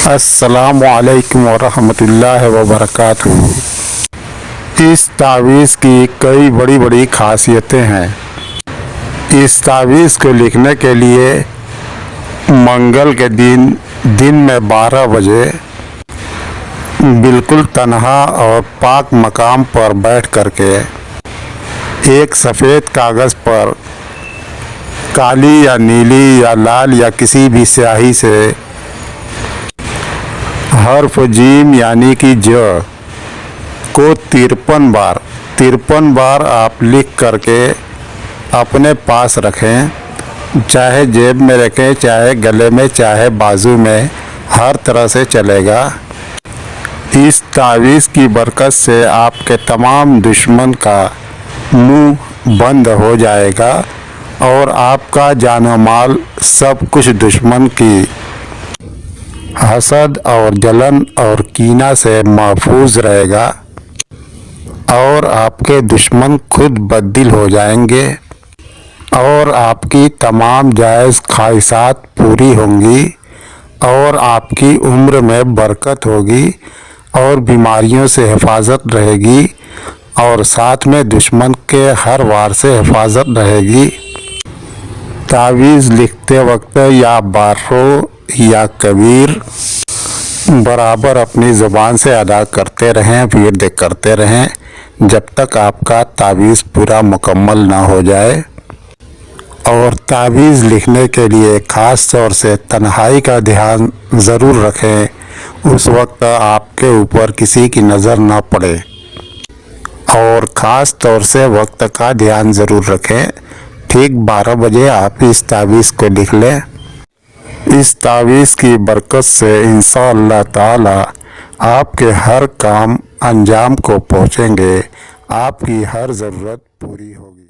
السلام علیکم ورحمۃ اللہ وبرکاتہ۔ اس تعویذ کی کئی بڑی خاصیتیں ہیں۔ اس تعویذ کو لکھنے کے لیے منگل کے دن میں 12 بجے بالکل تنہا اور پاک مقام پر بیٹھ کر کے ایک سفید کاغذ پر کالی یا نیلی یا لال یا کسی بھی سیاہی سے حرف جیم یعنی کہ ج کو 53 بار آپ لکھ کر کے اپنے پاس رکھیں، چاہے جیب میں رکھیں، چاہے گلے میں، چاہے بازو میں، ہر طرح سے چلے گا۔ اس تعویذ کی برکت سے آپ کے تمام دشمن کا منہ بند ہو جائے گا اور آپ کا جان و مال سب کچھ دشمن کی حسد اور جلن اور کینہ سے محفوظ رہے گا اور آپ کے دشمن خود بددل ہو جائیں گے اور آپ کی تمام جائز خواہشات پوری ہوں گی اور آپ کی عمر میں برکت ہوگی اور بیماریوں سے حفاظت رہے گی اور ساتھ میں دشمن کے ہر وار سے حفاظت رہے گی۔ تعویذ لکھتے وقت یا بارہو یا کبیر برابر اپنی زبان سے ادا کرتے رہیں، ورد کرتے رہیں جب تک آپ کا تعویذ پورا مکمل نہ ہو جائے۔ اور تعویذ لکھنے کے لیے خاص طور سے تنہائی کا دھیان ضرور رکھیں، اس وقت آپ کے اوپر کسی کی نظر نہ پڑے اور خاص طور سے وقت کا دھیان ضرور رکھیں۔ ٹھیک 12 بجے آپ اس تعویذ کو لکھ لیں۔ اس تعویذ کی برکت سے انشاءاللہ تعالی آپ کے ہر کام انجام کو پہنچیں گے، آپ کی ہر ضرورت پوری ہوگی۔